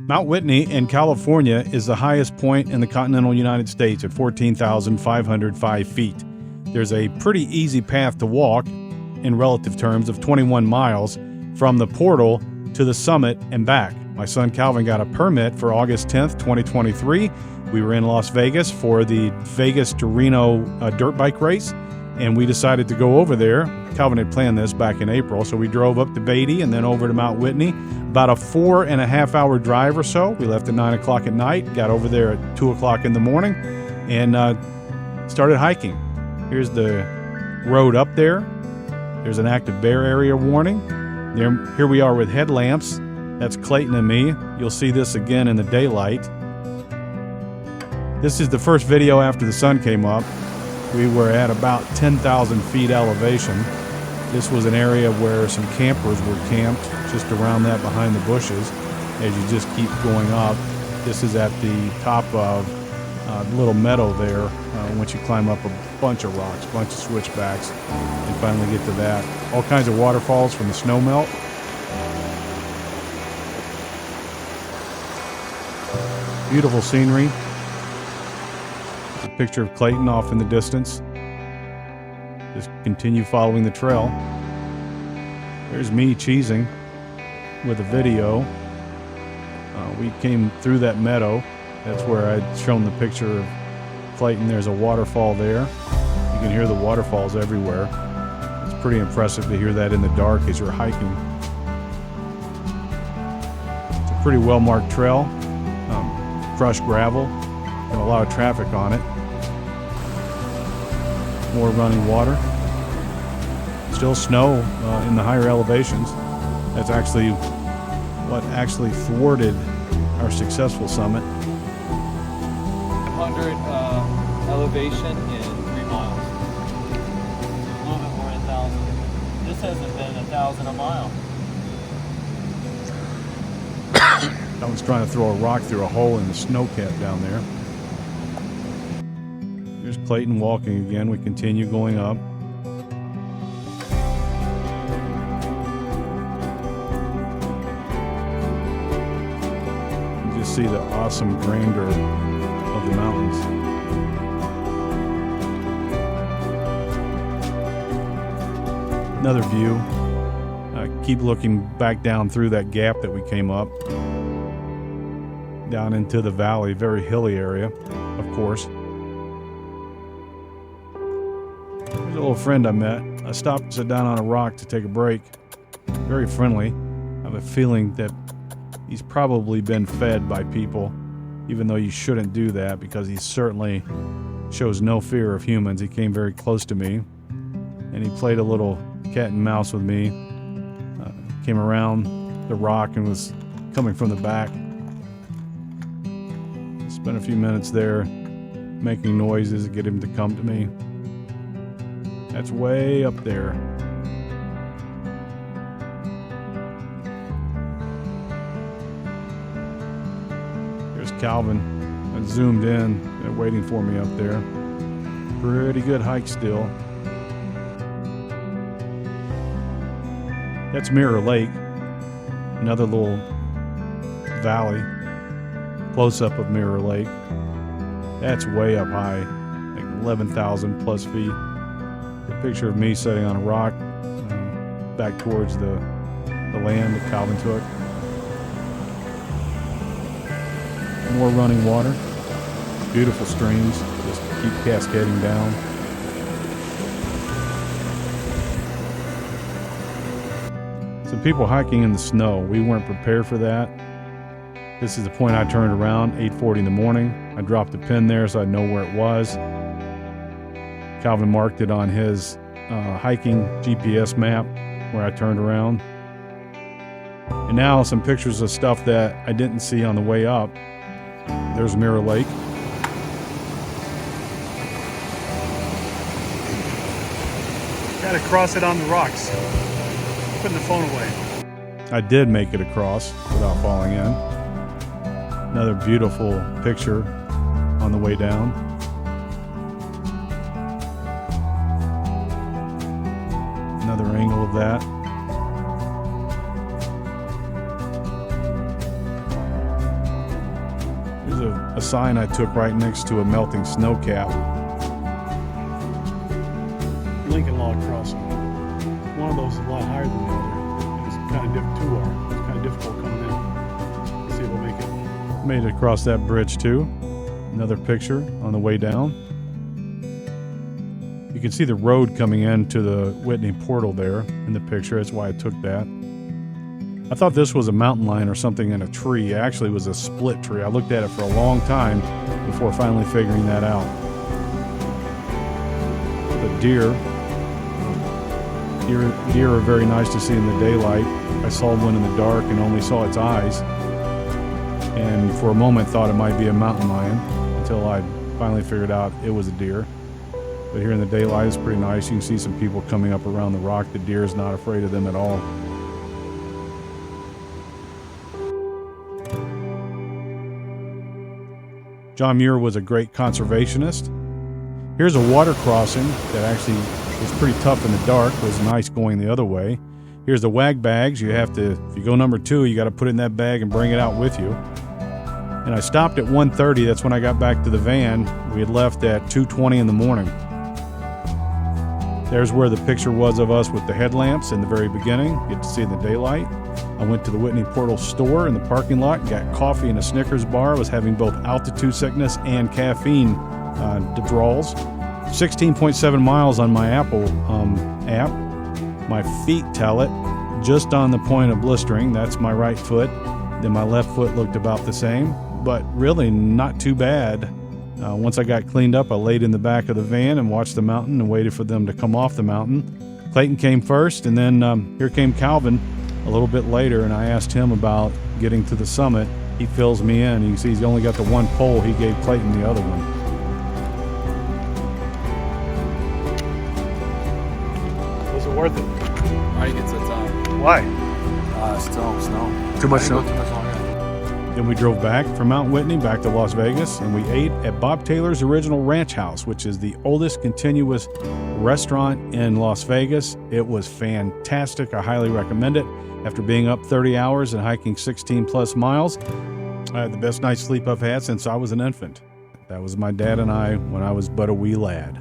Mount Whitney in California is the highest point in the continental United States at 14,505 feet. There's a pretty easy path to walk, in relative terms, of 21 miles from the portal to the summit and back. My son Calvin got a permit for August 10th, 2023. We were in Las Vegas for the Vegas to Reno dirt bike race, and we decided to go over there. Calvin had planned this back in April, so we drove up to Beatty and then over to Mount Whitney. About a 4.5-hour drive or so. We left at 9 o'clock at night, got over there at 2 o'clock in the morning, and started hiking. Here's the road up there. There's an active bear area warning. Here we are with headlamps. That's Clayton and me. You'll see this again in the daylight. This is the first video after the sun came up. We were at about 10,000 feet elevation. This was an area where some campers were camped just around that behind the bushes as you just keep going up. This is at the top of a little meadow there once you climb up a bunch of rocks, a bunch of switchbacks, and finally get to that. All kinds of waterfalls from the snow melt. Beautiful scenery. A picture of Clayton off in the distance. Just continue following the trail. There's me cheesing with a video. We came through that meadow. That's where I'd shown the picture of Clayton. There's a waterfall there. You can hear the waterfalls everywhere. It's pretty impressive to hear that in the dark as you're hiking. It's a pretty well-marked trail. Crushed gravel and a lot of traffic on it. More running water. Still snow in the higher elevations. That's actually what actually thwarted our successful summit. 100 elevation in 3 miles. A little bit more than 1,000. This hasn't been 1,000 a mile. I was trying to throw a rock through a hole in the snow cap down there. Here's Clayton walking again. We continue going up. You just see the awesome grandeur of the mountains. Another view. Keep looking back down through that gap that we came up. Down into the valley, very hilly area, of course. There's a little friend I met. I stopped and sat down on a rock to take a break. Very friendly. I have a feeling that he's probably been fed by people, even though you shouldn't do that because he certainly shows no fear of humans. He came very close to me and he played a little cat and mouse with me. Came around the rock and was coming from the back. Spent a few minutes there making noises to get him to come to me. That's way up there. Here's Calvin. I zoomed in, waiting for me up there. Pretty good hike still. That's Mirror Lake, another little valley. Close-up of Mirror Lake. That's way up high, like 11,000 plus feet. A picture of me sitting on a rock back towards the land that Calvin took. More running water. Beautiful streams, just keep cascading down. Some people hiking in the snow. We weren't prepared for that. This is the point I turned around, 8:40 in the morning. I dropped a pin there so I know where it was. Calvin marked it on his hiking GPS map where I turned around. And now some pictures of stuff that I didn't see on the way up. There's Mirror Lake. Gotta cross it on the rocks. Putting the phone away. I did make it across without falling in. Another beautiful picture on the way down. Another angle of that. a sign I took right next to a melting snow cap. Lincoln Log Crossing. One of those is a lot higher than the other. It's kind of difficult coming in. Let's see if we'll make it. Made it across that bridge too. Another picture on the way down. You can see the road coming into the Whitney portal there in the picture. That's why I took that. I thought this was a mountain lion or something in a tree. It actually was a split tree. I looked at it for a long time before finally figuring that out. The deer are very nice to see in the daylight. I saw one in the dark and only saw its eyes, and for a moment thought it might be a mountain lion until I finally figured out it was a deer. But here in the daylight it's pretty nice. You can see some people coming up around the rock. The deer is not afraid of them at all. John Muir was a great conservationist. Here's a water crossing that actually was pretty tough in the dark. It was nice going the other way. Here's the wag bags. You have to, if you go number 2, you got to put it in that bag and bring it out with you. And I stopped at 1:30. That's when I got back to the van. We had left at 2:20 in the morning. There's where the picture was of us with the headlamps in the very beginning. You get to see in the daylight. I went to the Whitney Portal store in the parking lot and got coffee and a Snickers bar. I was having both altitude sickness and caffeine withdrawals. 16.7 miles on my Apple app. My feet tell it just on the point of blistering. That's my right foot. Then my left foot looked about the same, but really not too bad. Once I got cleaned up, I laid in the back of the van and watched the mountain and waited for them to come off the mountain. Clayton came first, and then here came Calvin a little bit later, and I asked him about getting to the summit. He fills me in. You can see he's only got the one pole. He gave Clayton the other one. Was it worth it? I get to the top. Why? Still snow. Too much snow? Too much longer. Then we drove back from Mount Whitney back to Las Vegas, and we ate at Bob Taylor's Original Ranch House, which is the oldest continuous restaurant in Las Vegas. It was fantastic. I highly recommend it. After being up 30 hours and hiking 16 plus miles, I had the best night's sleep I've had since I was an infant. That was my dad and I when I was but a wee lad.